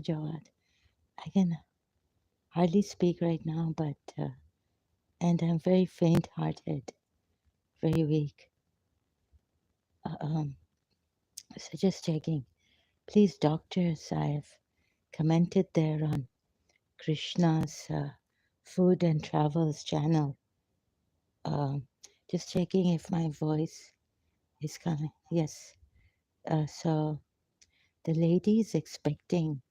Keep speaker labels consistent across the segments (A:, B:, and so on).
A: Jawad. I can hardly speak right now, but and I'm very faint-hearted, very weak. Uh, um, so just checking. Please, doctors, I've commented there on Krishna's food and travels channel. Um, just checking if my voice is coming. Yes. So the lady is expecting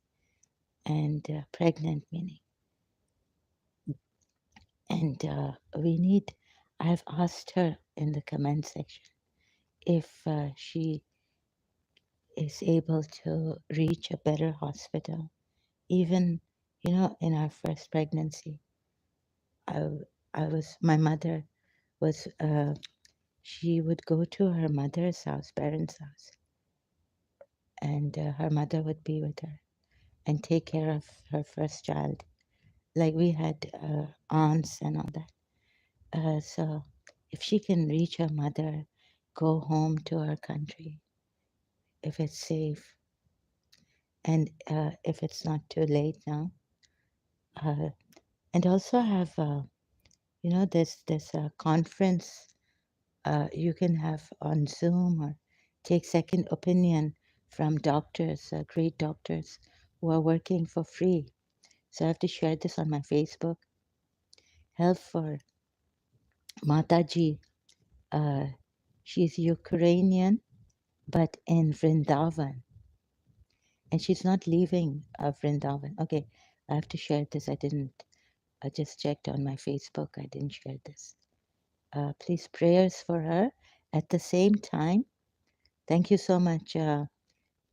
A: and pregnant, meaning, and we need. I've asked her in the comment section if she is able to reach a better hospital. Even, in our first pregnancy, I, I was, my mother was, she would go to her mother's house, parents' house, and her mother would be with her and take care of her first child. Like we had aunts and all that. So if she can reach her mother, go home to her country, if it's safe, and if it's not too late now, uh, and also have there's a conference you can have on Zoom or take second opinion from doctors, great doctors who are working for free. So I have to share this on my Facebook. Help for Mataji. Uh, she's Ukrainian, but in Vrindavan, and she's not leaving Vrindavan. Okay, I have to share this. I didn't. I just checked on my Facebook. I didn't share this. Please prayers for her. At the same time, thank you so much.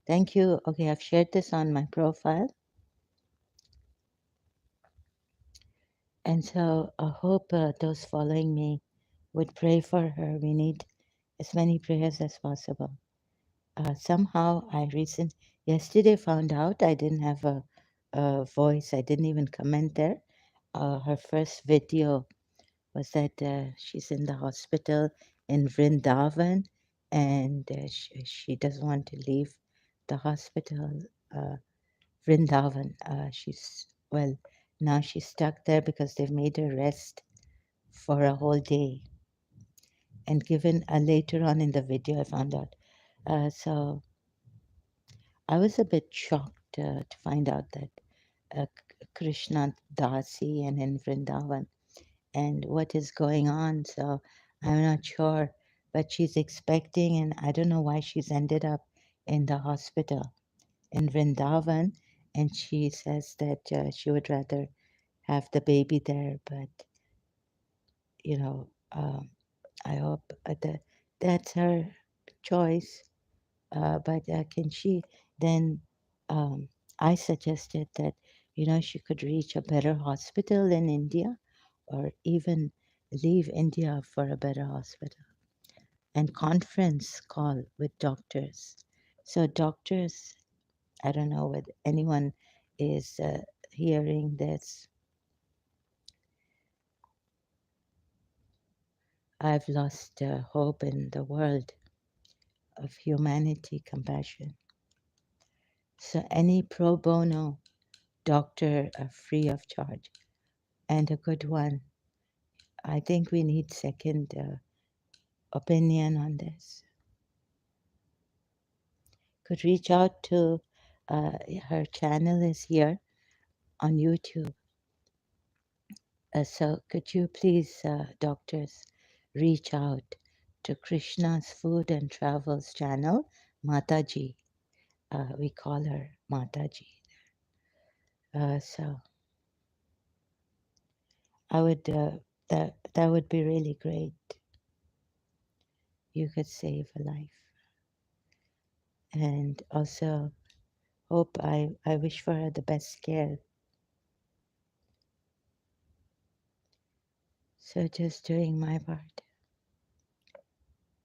A: Thank you. Okay, I've shared this on my profile. And so I hope those following me would pray for her. We need as many prayers as possible. Somehow yesterday found out I didn't have a voice. I didn't even comment there. Her first video was that she's in the hospital in Vrindavan and she doesn't want to leave the hospital. Uh, Vrindavan. Now she's stuck there because they've made her rest for a whole day. And given later on in the video, I found out. So I was a bit shocked to find out that Krishna Dasi and in Vrindavan and what is going on. So I'm not sure, but she's expecting, and I don't know why she's ended up in the hospital in Vrindavan. And she says that she would rather have the baby there, but you know, I hope that's her choice. But can she then? Um, I suggested that she could reach a better hospital in India, or even leave India for a better hospital and conference call with doctors. So doctors, I don't know whether anyone is hearing this. I've lost hope in the world of humanity, compassion. So any pro bono doctor free of charge and a good one. I think we need second opinion on this. Could reach out to her channel is here on YouTube. So could you please, doctors, reach out to Krishna's Food and Travels channel, Mataji. We call her Mataji. So I would that would be really great. You could save a life, and also hope I wish for her the best care. So just doing my part.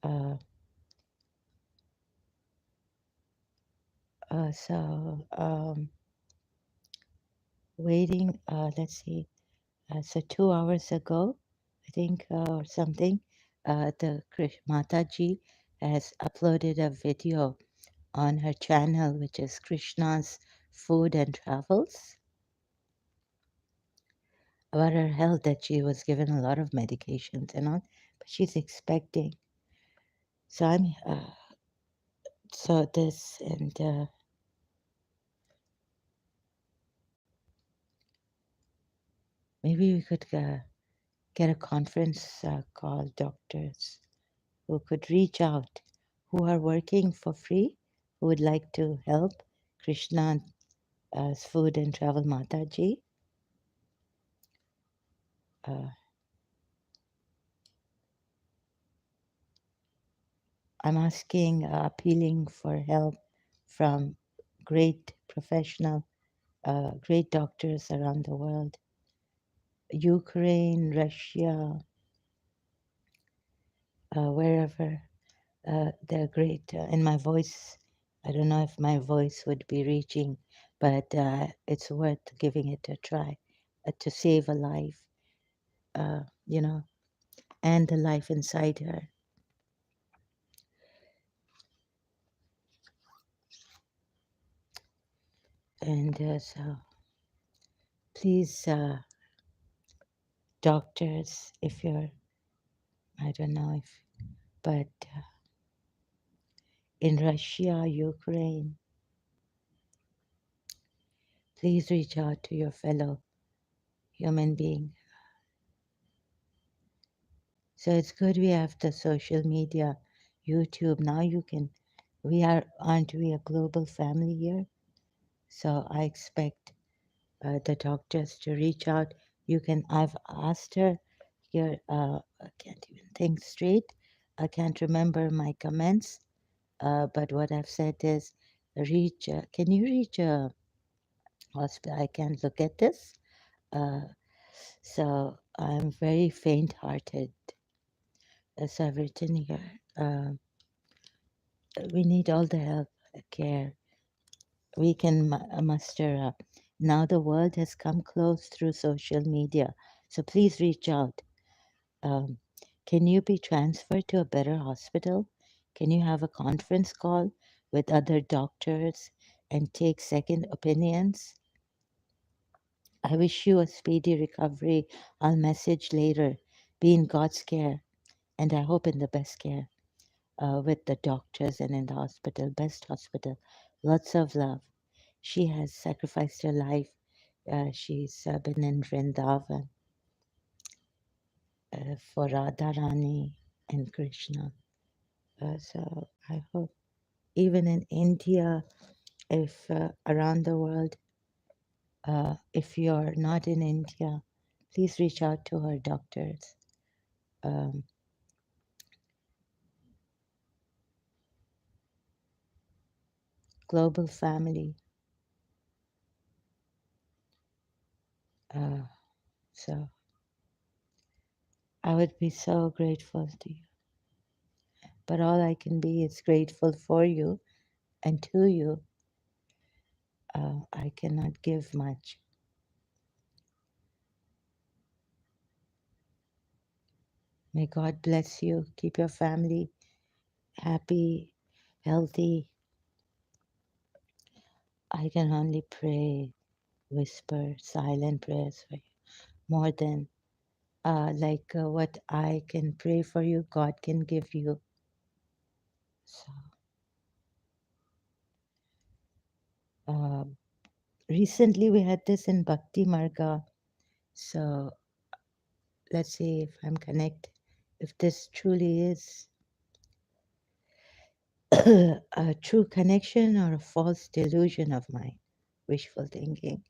A: Uh, waiting. Let's see. So 2 hours ago, I think, or something, the Mataji has uploaded a video on her channel, which is Krishna's Food and Travels about her health, that she was given a lot of medications and all, but she's expecting. So I'm so this and maybe we could get a conference call doctors who could reach out, who are working for free, who would like to help Krishna as Food and Travel Mataji. Uh, I'm asking, appealing for help from great professional, great doctors around the world, Ukraine, Russia, wherever. They're great. And my voice, I don't know if my voice would be reaching, but it's worth giving it a try to save a life, you know, and the life inside her. And so please, doctors, if you're, I don't know if, but in Russia, Ukraine, please reach out to your fellow human being. So it's good we have the social media, YouTube. Now you can, aren't we a global family here? So I expect the doctors to reach out. You can, I've asked her here, I can't even think straight. I can't remember my comments, but what I've said is reach, can you reach a hospital? I can't look at this. Uh, so I'm very faint hearted, as I've written here. We need all the help, care we can muster up. Now the world has come close through social media, so please reach out. Um, can you be transferred to a better hospital? Can you have a conference call with other doctors and take second opinions? I wish you a speedy recovery. I'll message later. Be in God's care, and I hope in the best care with the doctors and in the hospital, best hospital. Lots of love. She has sacrificed her life. She's been in Vrindavan for Radharani and Krishna. So I hope even in India, if around the world, if you're not in India, please reach out to her doctors. Um, global family. Uh, so I would be so grateful to you. But all I can be is grateful for you and to you. I cannot give much. May God bless you. Keep your family happy, healthy. I can only pray, whisper, silent prayers for you. More than what I can pray for you, God can give you. So, uh, recently we had this in Bhakti Marga. So let's see if I'm connected. If this truly is a true connection or a false delusion of mine, wishful thinking.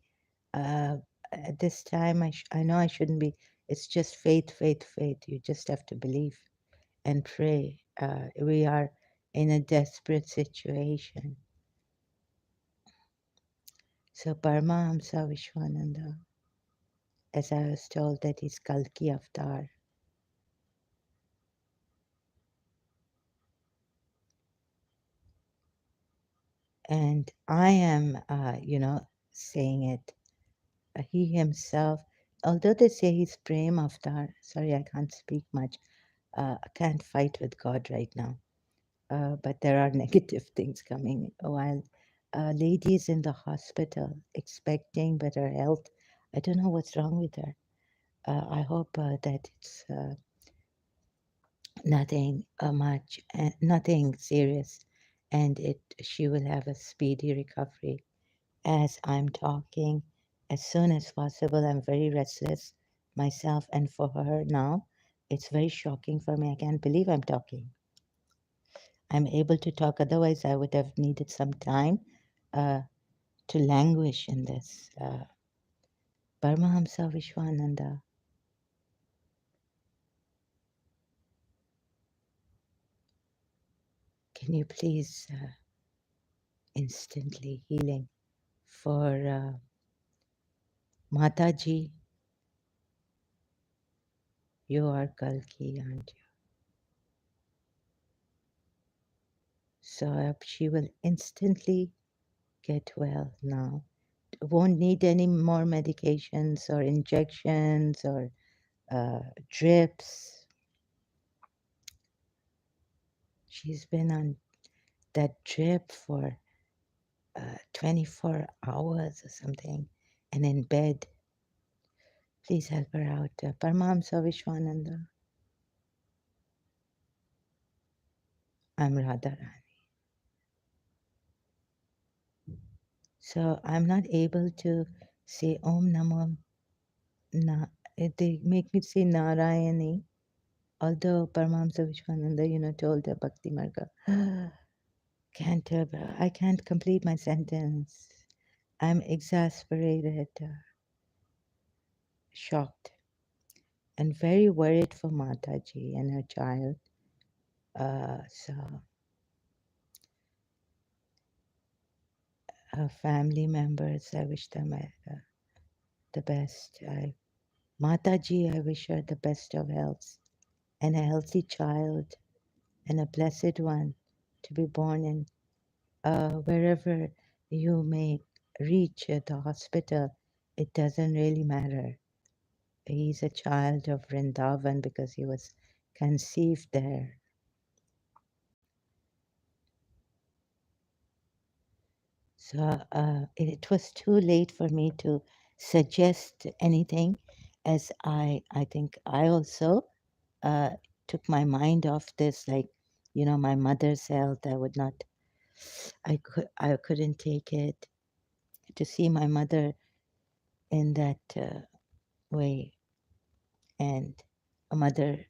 A: Uh, at this time, I know I shouldn't be. It's just faith, faith, faith. You just have to believe and pray. We are in a desperate situation. So Paramahamsa Vishwananda, as I was told that he's Kalki Avatar, and I am, saying it. He himself, although they say he's Prem Avatar, sorry, I can't speak much. I can't fight with God right now. But there are negative things coming while A lady is in the hospital expecting better health. I don't know what's wrong with her. I hope that it's nothing much, nothing serious, and she will have a speedy recovery. As I'm talking, as soon as possible, I'm very restless myself, and for her now, it's very shocking for me. I can't believe I'm talking. I'm able to talk, otherwise, I would have needed some time uh, to languish in this. Paramahamsa Vishwananda, can you please instantly healing for Mataji? You are Kalki, aren't you? So she will instantly get well now. Won't need any more medications or injections or drips. She's been on that drip for 24 hours or something and in bed. Please help her out. Paramahamsa Vishwananda. I'm Radharani. So I'm not able to say Om Namo. They make me say Narayani. Although Paramahamsa Vishwananda, told the Bhakti Marga, I can't complete my sentence. I'm exasperated, shocked, and very worried for Mataji and her child. So her family members, I wish them the best. Mataji, I wish her the best of health and a healthy child and a blessed one to be born in. Wherever you may reach at the hospital, it doesn't really matter. He's a child of Vrindavan because he was conceived there. So it was too late for me to suggest anything, as I think I also uh, took my mind off this. Like, my mother's health, I couldn't take it. To see my mother in that way, and a mother.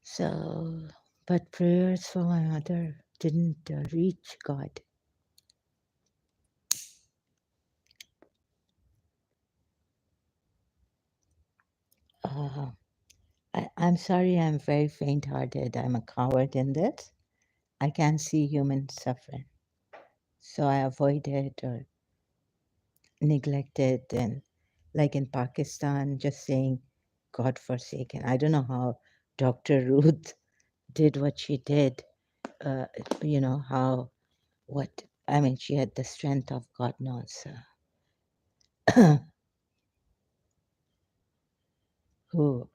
A: So, but prayers for my mother didn't reach God. Uh, I'm sorry, I'm very faint hearted. I'm a coward in this. I can't see human suffering. So I avoid it or neglect it. And like in Pakistan, just saying, God forsaken. I don't know how Dr. Ruth did what she did. Uh, how, what, I mean, she had the strength of God knows who.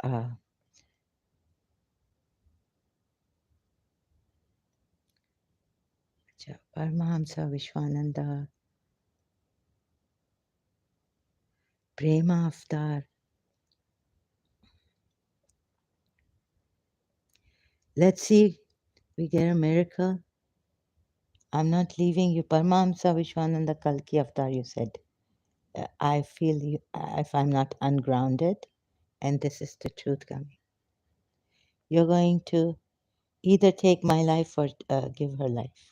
A: Paramahamsa Vishwananda, Prema Avatar. Let's see, we get a miracle. I'm not leaving you. Paramahamsa Vishwananda Kalki Avatar, you said. I feel you, if I'm not ungrounded, and this is the truth coming. You're going to either take my life or give her life.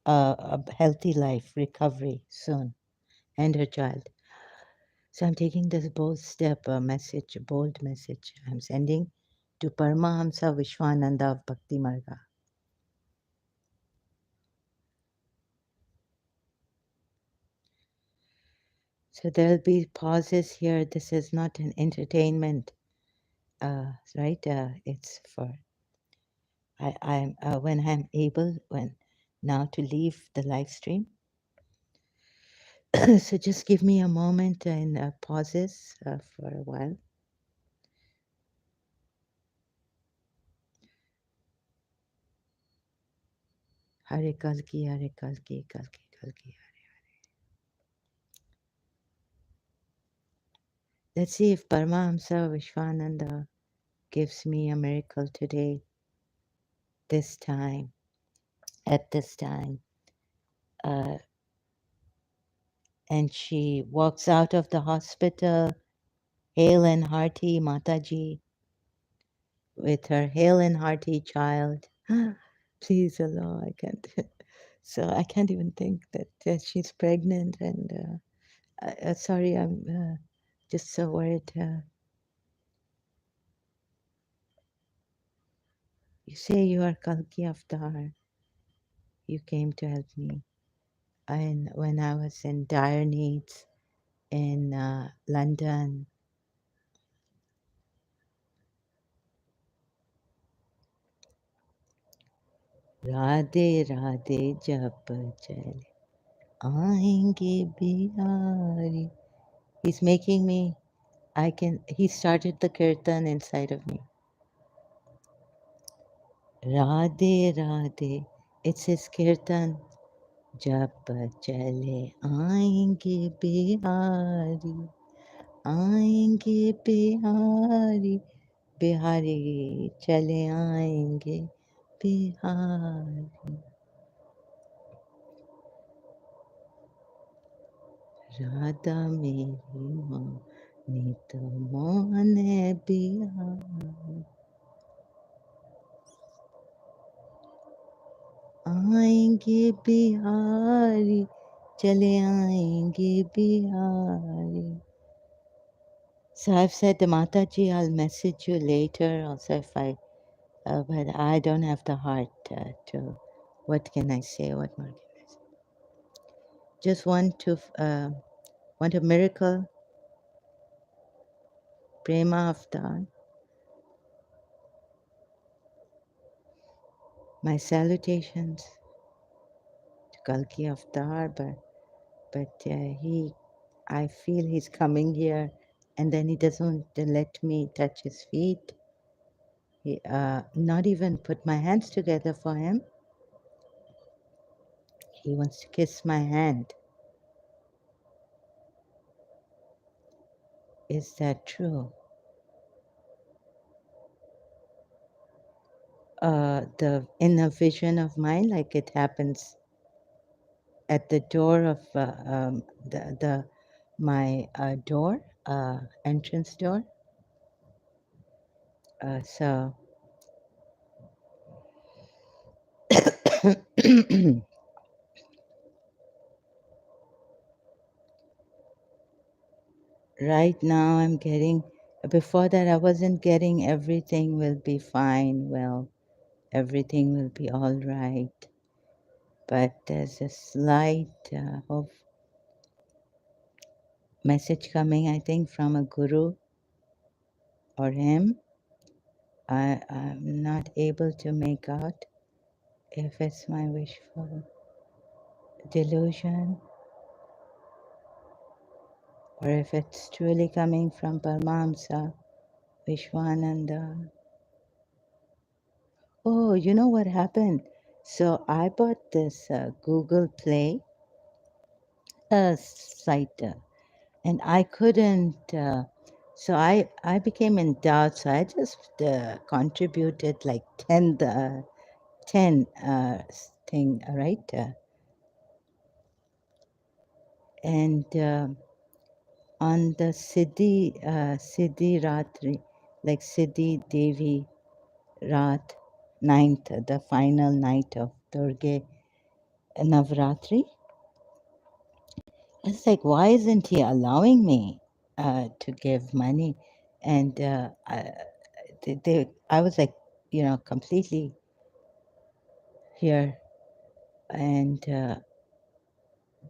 A: A healthy life, recovery soon, and her child. So I'm taking this bold step, a message, a bold message I'm sending to Paramahamsa Vishwananda of Bhakti Marga. So there'll be pauses here. This is not an entertainment, right? It's for I'm when I'm able now to leave the live stream. So just give me a moment and pauses for a while. Hare Kalki, Hare Kalki, Kalki, Kalki. Let's see if Paramahamsa Vishwananda gives me a miracle today, this time, at this time. Uh, and she walks out of the hospital, hale and hearty, Mataji, with her hale and hearty child. Please, Allah, I can't. So I can't even think that she's pregnant. And sorry, I'm just so worried. You say you are Kalki Avatar. You came to help me. And when I was in dire needs in London, Radhe Radhe Jap Chale Aayenge Bihari. He's making me, he started the kirtan inside of me. Radhe Radhe, it's his kirtan. Jap Chale Aayenge Bihari. आएंगे बिहारी बिहारी चले आएंगे बिहारी राधा मेरी माँ नीत मोहन बिहारी आएंगे बिहारी चले आएंगे Bihari. So I've said to Mataji, I'll message you later also if but I don't have the heart to, what can I say, what more can I say? Just want a miracle, prema avatar. My salutations to Kalki avatar, but I feel he's coming here and then he doesn't let me touch his feet. He, not even put my hands together for him. He wants to kiss my hand. Is that true? In a vision of mine, like it happens at the door of my door, entrance door. So right now I'm getting, before that I wasn't getting everything will be fine, well, everything will be all right. But there's a slight hope message coming, I think, from a guru or him. I'm not able to make out if it's my wishful delusion or if it's truly coming from Paramahamsa Vishwananda. Oh, you know what happened? So I bought this Google Play site and I couldn't, so I became in doubt. So I just contributed like 10 thing, right? And on the Siddhi Ratri, like Siddhi Devi Rat, ninth, the final night of Durga Navratri. It's like, why isn't he allowing me to give money? And I was like, completely here. And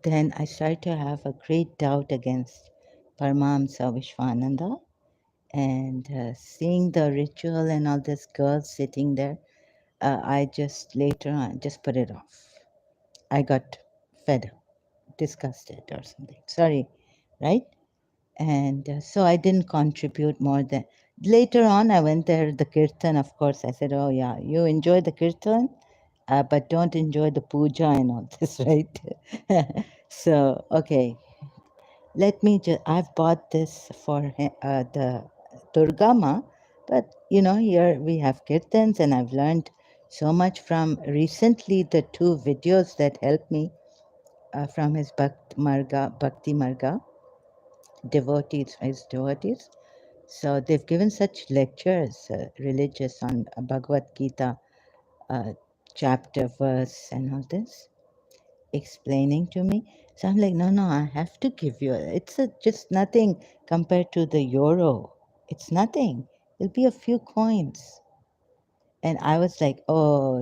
A: then I started to have a great doubt against Paramahamsa Vishwananda. And seeing the ritual and all this girls sitting there, I just later on just put it off. I got fed up, disgusted or something. Sorry, right? And so I didn't contribute more than. Later on, I went there, the kirtan, of course. I said, oh, yeah, you enjoy the kirtan? but don't enjoy the puja and all this, right? So, okay, let me just, I've bought this for the Durgama, but you know, here we have kirtans, and I've learned so much from recently the two videos that helped me from his Bhakti Marga devotees, his devotees. So they've given such lectures, religious, on Bhagavad Gita, uh, chapter, verse, and all this, explaining to me. So I'm like, no, no, I have to give you. It's just nothing compared to the euro. It's nothing. It'll be a few coins. And I was like, oh,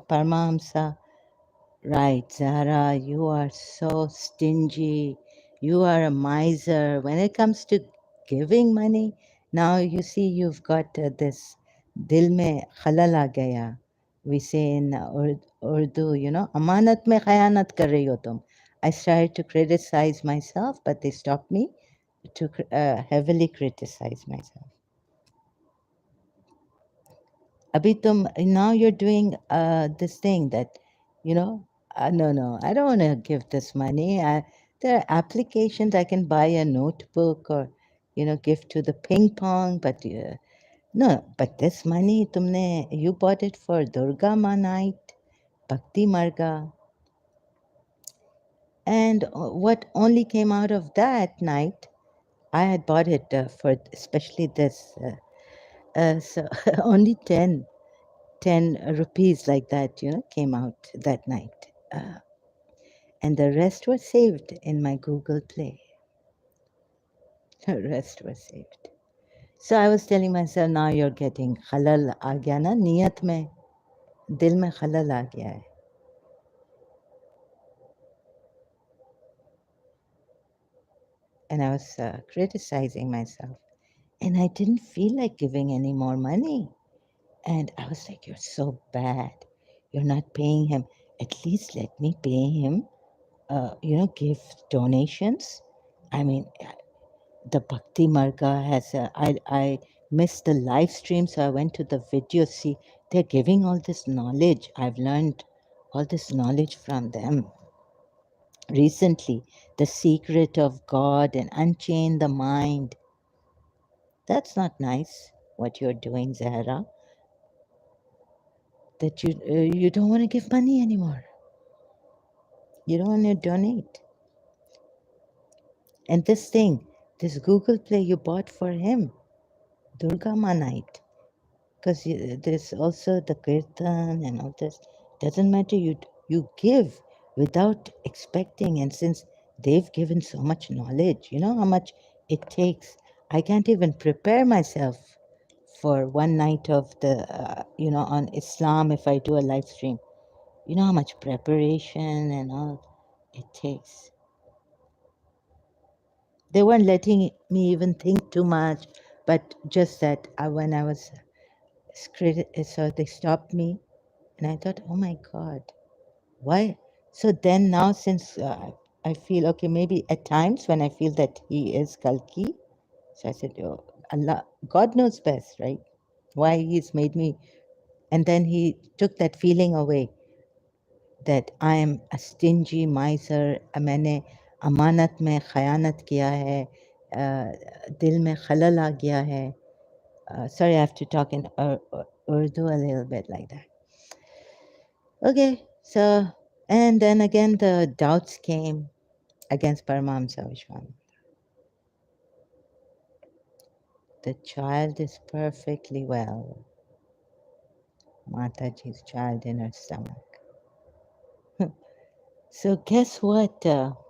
A: Paramahamsa, right, Zara, you are so stingy. You are a miser. When it comes to giving money, now you see you've got this dil mein khalal aa gaya. We say in Urdu, amanat mein khayanat kar rahi ho tum. I started to criticize myself, but they stopped me to heavily criticize myself. Abhi now you're doing this thing that, no, I don't want to give this money. There are applications I can buy a notebook or, give to the ping pong, but no, but this money, you bought it for Durga Ma night, Bhakti Marga. And what only came out of that night, I had bought it for especially this, so only 10 rupees like that, came out that night. And the rest were saved in my Google Play. The rest were saved. So I was telling myself, now you're getting halal aa gaya na, niyat mein, dil mein halal aa gaya hai. And I was criticizing myself. And I didn't feel like giving any more money. And I was like, you're so bad. You're not paying him. At least let me pay him, give donations. I mean, the Bhakti Marga I missed the live stream, so I went to the video. See, they're giving all this knowledge. I've learned all this knowledge from them recently. The secret of God and unchain the mind. That's not nice what you're doing, Zahra. That you don't want to give money anymore. You don't want to donate. And this thing, this Google Play you bought for him, Durga Ma night. Because there's also the kirtan and all this. Doesn't matter. You give without expecting, and since they've given so much knowledge, you know how much it takes. I can't even prepare myself for one night of the on Islam. If I do a live stream, you know how much preparation and all it takes. They weren't letting me even think too much, but just that when I was so they stopped me. And I thought, oh my God, why? So then now, since I feel, okay, maybe at times when I feel that he is Kalki, so I said, oh, Allah, God knows best, right? Why he's made me. And then he took that feeling away that I am a stingy miser, मैंने अमानत में खयानत किया है, दिल में खलल आ गया है. Sorry, I have to talk in Urdu a little bit like that. Okay, so, and then again the doubts came against Paramahamsa Vishwan. The child is perfectly well. Mataji's child in her stomach. So guess what? So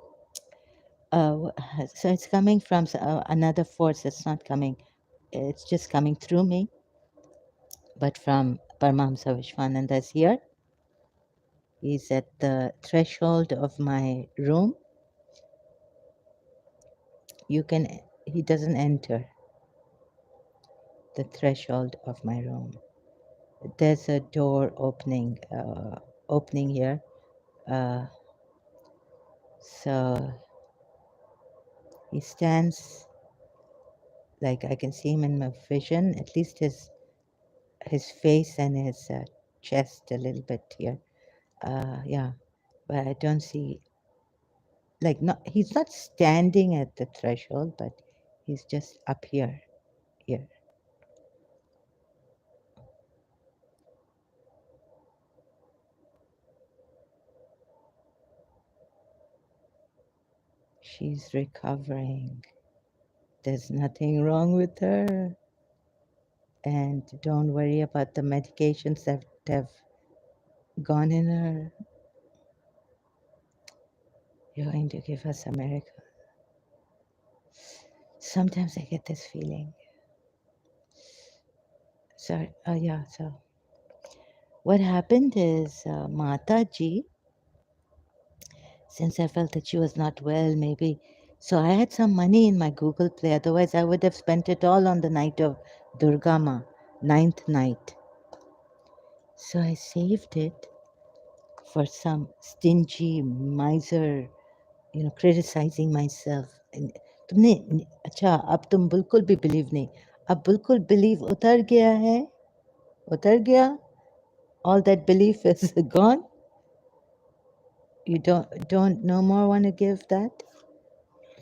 A: it's coming from another force. It's not coming. It's just coming through me, but from Paramahamsa Vishwananda's here. He's at the threshold of my room. He doesn't enter the threshold of my room. There's a door opening here. Uh, so he stands like I can see him in my vision, at least his face and his chest a little bit here. Yeah, but I don't see, like, not, he's not standing at the threshold, but he's just up here, here. She's recovering. There's nothing wrong with her. And don't worry about the medications that have gone in her. You're going to give us a miracle. Sometimes I get this feeling. Sorry. Oh, yeah. So what happened is Mata Ji, since I felt that she was not well, maybe. So I had some money in my Google Play. Otherwise, I would have spent it all on the night of Durga Ma, ninth night. So I saved it for some stingy miser, criticizing myself. तुमने अच्छा अब तुम बिल्कुल भी believe नहीं अब बिल्कुल believe उतर गया है उतर गया all that belief is gone. You don't no more want to give that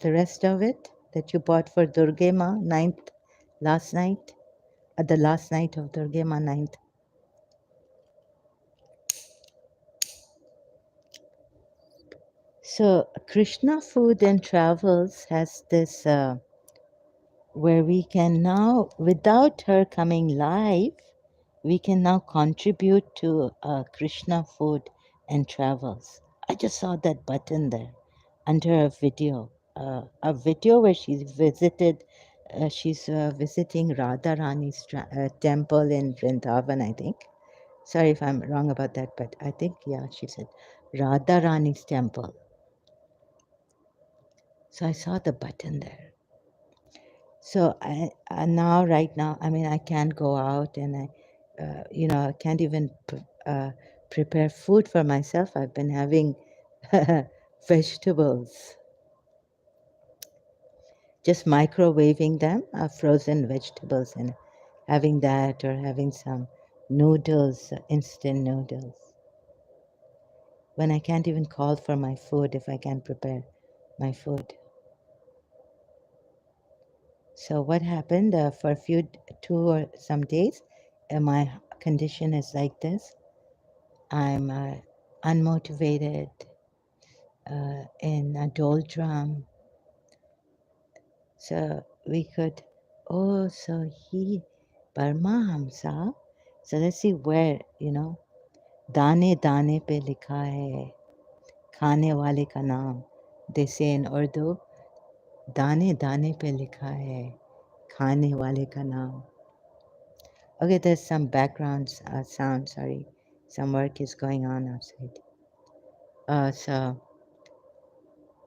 A: the rest of it that you bought for Durgema ninth last night at the last night of Durgema ninth. So Krishna Food and Travels has this where we can now, without her coming live, we can now contribute to Krishna Food and Travels. I just saw that button there under a video where she's visiting Radha Rani's temple in Vrindavan, I think. Sorry if I'm wrong about that, but I think, yeah, she said Radha Rani's temple. So I saw the button there. So now, right now, I mean, I can't go out and I can't even prepare food for myself. I've been having vegetables, just microwaving them, frozen vegetables, and having that or having some noodles, instant noodles. When I can't even call for my food if I can't prepare my food. So what happened for a few, 2 or some days, my condition is like this. I'm unmotivated, in a doldrum. So we could, oh, so he, Paramahamsa. So let's see where, Dane Dane pe likha hai, khane wale ka naam. They say in Urdu, Dane Dane pe likha hai, khane wale ka naam. Okay, there's some background sound, sorry. Some work is going on outside. So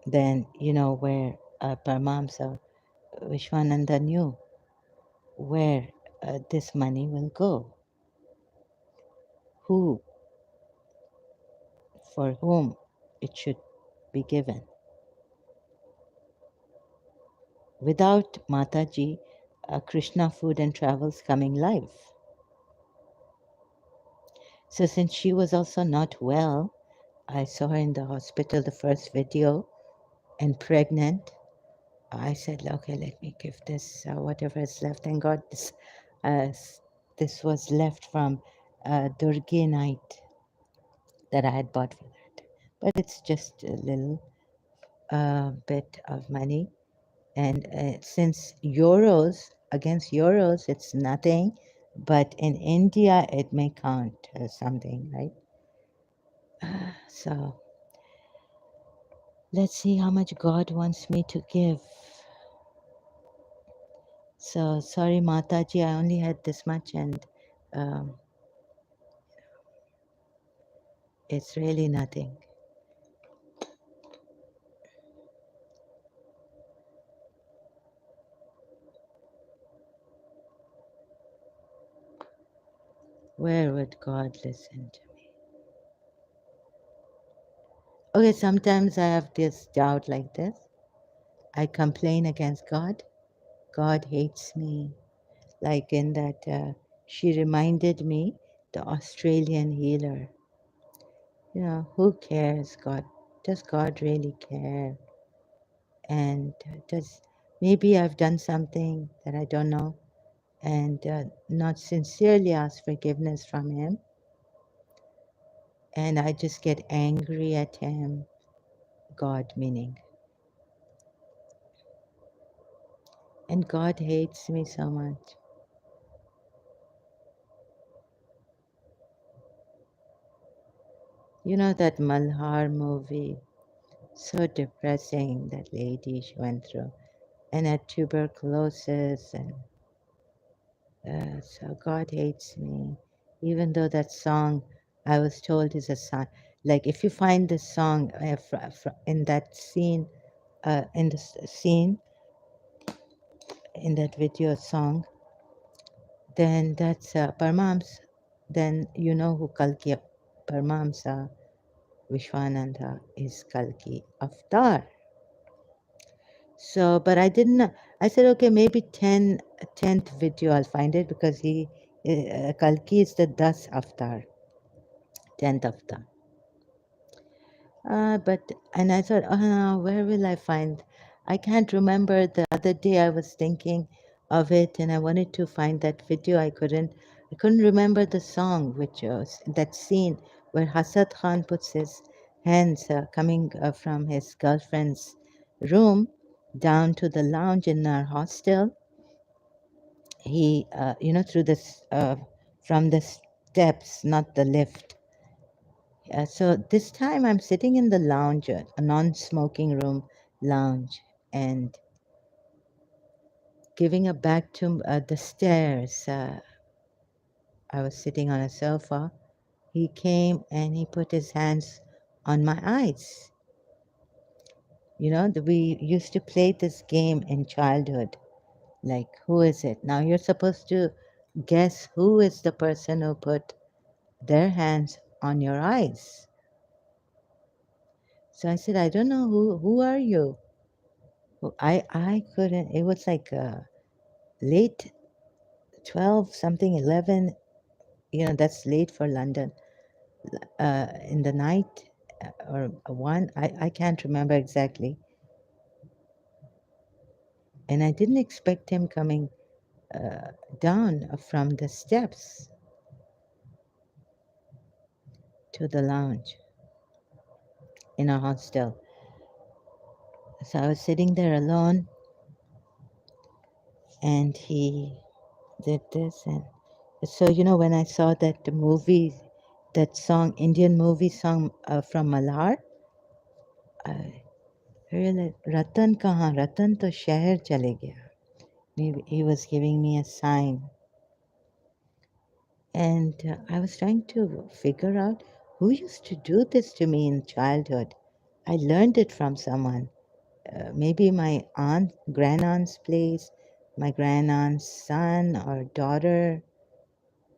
A: then, where Paramahamsa Vishwananda knew where this money will go, who, for whom it should be given. Without Mataji, Krishna Food and Travels coming live. So since she was also not well, I saw her in the hospital, the first video, and pregnant. I said, okay, let me give this whatever is left. Thank God this was left from Durgi night that I had bought for that. But it's just a little bit of money. And since euros, against euros, it's nothing. But in India, it may count as something, right? So let's see how much God wants me to give. So sorry, Mataji, I only had this much, and um, it's really nothing. Where would God listen to me? Okay, sometimes I have this doubt like this. I complain against God. God hates me. Like in that, she reminded me the Australian healer. You know, who cares? God, does God really care? And does maybe I've done something that I don't know and not sincerely ask forgiveness from Him, and I just get angry at Him, God meaning. And God hates me so much. You know that Malhar movie, so depressing, that lady she went through, and had tuberculosis, and so God hates me, even though that song I was told is a song. Like if you find the song in that scene, in the scene in that video song, then that's Parmams. Then you know who Kalki Parmamsa Vishwananda is, Kalki Avatar. So, but I didn't know. I said, okay, maybe 10th video I'll find it, because Kalki is the Das Avatar, 10th Avatar. And I thought, oh no, where will I find? I can't remember. The other day I was thinking of it and I wanted to find that video. I couldn't remember the song, which was that scene where Hasad Khan puts his hands coming from his girlfriend's room down to the lounge in our hostel. He, through this, from the steps, not the lift. So this time I'm sitting in the lounge, a non-smoking room lounge, and giving a back to the stairs. I was sitting on a sofa. He came and he put his hands on my eyes. You know, we used to play this game in childhood, like, who is it? Now you're supposed to guess who is the person who put their hands on your eyes. So I said, I don't know who are you? I couldn't, it was like late 12, something 11, that's late for London, in the night, or 1, I can't remember exactly. And I didn't expect him coming uh, down from the steps to the lounge in a hostel. So I was sitting there alone, and he did this. And so, when I saw that movie, that song, Indian movie song from Malhar, I realized, Ratan to शहर चले गया. Maybe he was giving me a sign. And I was trying to figure out who used to do this to me in childhood. I learned it from someone. Maybe my grandaunt's place, my grandaunt's son or daughter.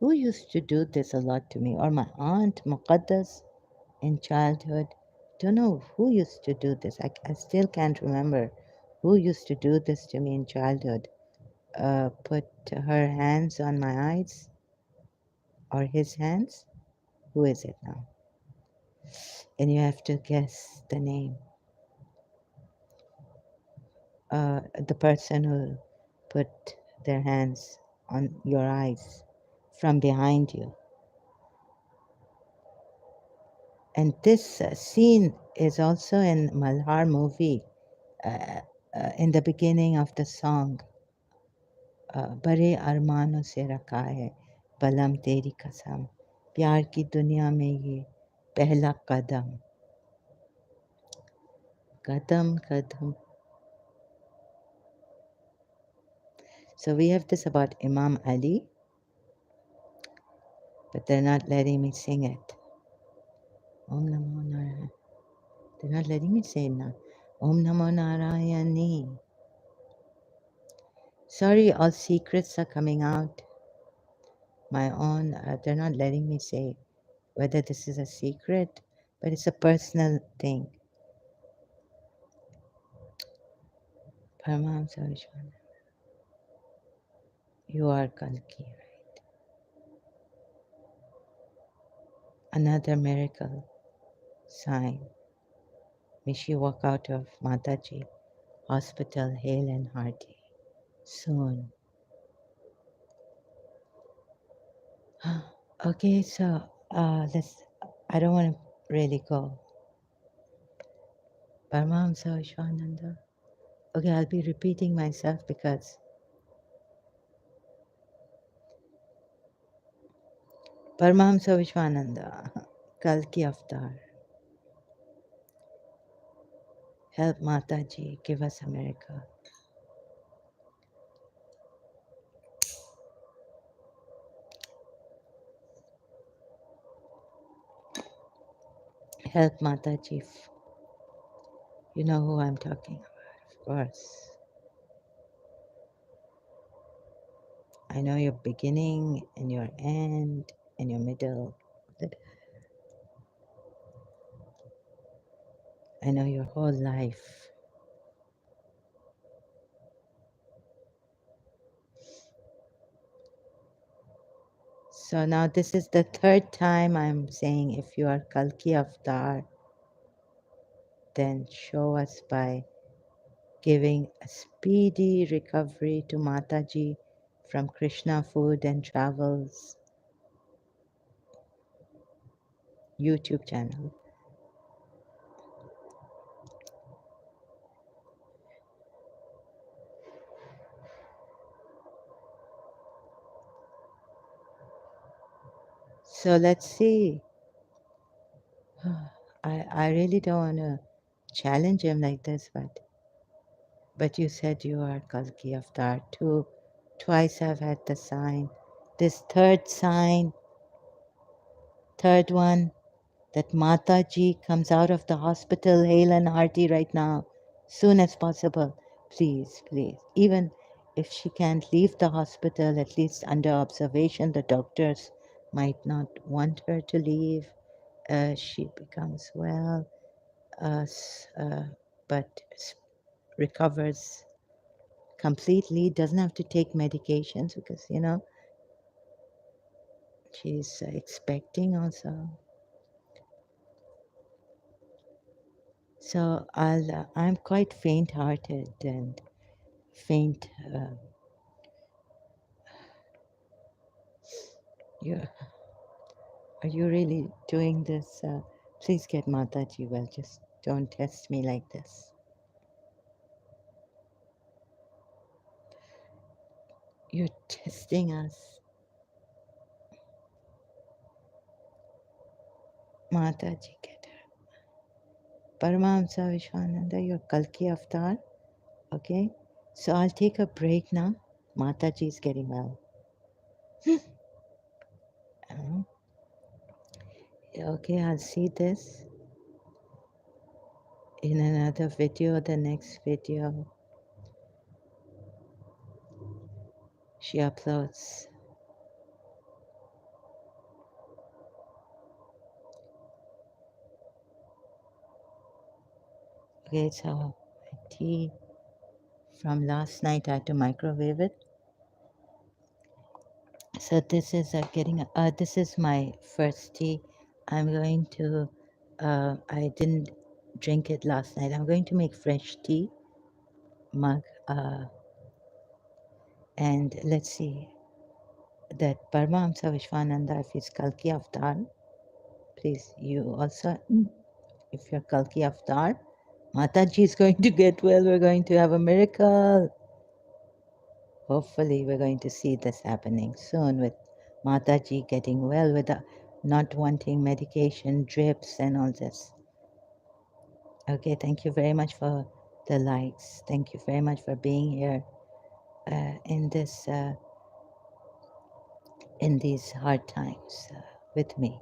A: Who used to do this a lot to me? Or my aunt, Muqaddas, in childhood. Don't know who used to do this. I still can't remember who used to do this to me in childhood. Put her hands on my eyes, or his hands. Who is it now? And you have to guess the name. The person who put their hands on your eyes from behind you. And this scene is also in Malhar movie, uh, in the beginning of the song. बड़े अरमानों से रखा है बलम तेरी कसम, प्यार की दुनिया में ये पहला कदम, कदम कदम. So we have this about Imam Ali, but they're not letting me sing it. Om Namo Narayana. They're not letting me say it now. Om Namo Narayani. Sorry, all secrets are coming out. My own, they're not letting me say whether this is a secret, but it's a personal thing. Paramahamsa Vishwana. You are Kalki. another miracle sign. May she walk out of Mataji Hospital hale and hearty soon. Okay, so let's. I don't want to really go. Paramahamsa Vishwananda. Okay, I'll be repeating myself because Paramahamsa Vishwananda, Kalki Avatar, help Mataji, give us a miracle. Help Mataji. You know who I'm talking about, of course. I know your beginning and your end and your middle. I know your whole life. So now this is the third time I'm saying if you are Kalki Avatar, then show us by giving a speedy recovery to Mataji from Krishna Food and Travels YouTube channel. So let's see. I really don't want to challenge him like this, but you said you are Kalki Avatar too. Twice I've had the sign. This third one, that Mataji comes out of the hospital hale and hearty right now, soon as possible. Please, please. Even if she can't leave the hospital, at least under observation, the doctors might not want her to leave. She becomes well, but recovers completely, doesn't have to take medications because, she's expecting also. So I'm quite faint-hearted and faint. You are you really doing this? Please get Mataji well. Just don't test me like this. You're testing us, Mataji. Get her. Paramahamsa Vishwananda, you're Kalki Avatar. Okay, so I'll take a break now. Mataji is getting well. Uh, okay, I'll see this in another video. The next video she uploads. Okay, so my tea from last night, I had to microwave it. So this is this is my first tea. I'm going to, I didn't drink it last night. I'm going to make fresh tea mug. And let's see that Paramahamsa Vishwananda, if he's Kalki Avatar, please, you also, if you're Kalki Avatar, Mataji is going to get well. We're going to have a miracle. Hopefully, we're going to see this happening soon with Mataji getting well, with not wanting medication, drips, and all this. Okay, thank you very much for the likes. Thank you very much for being here in this in these hard times with me.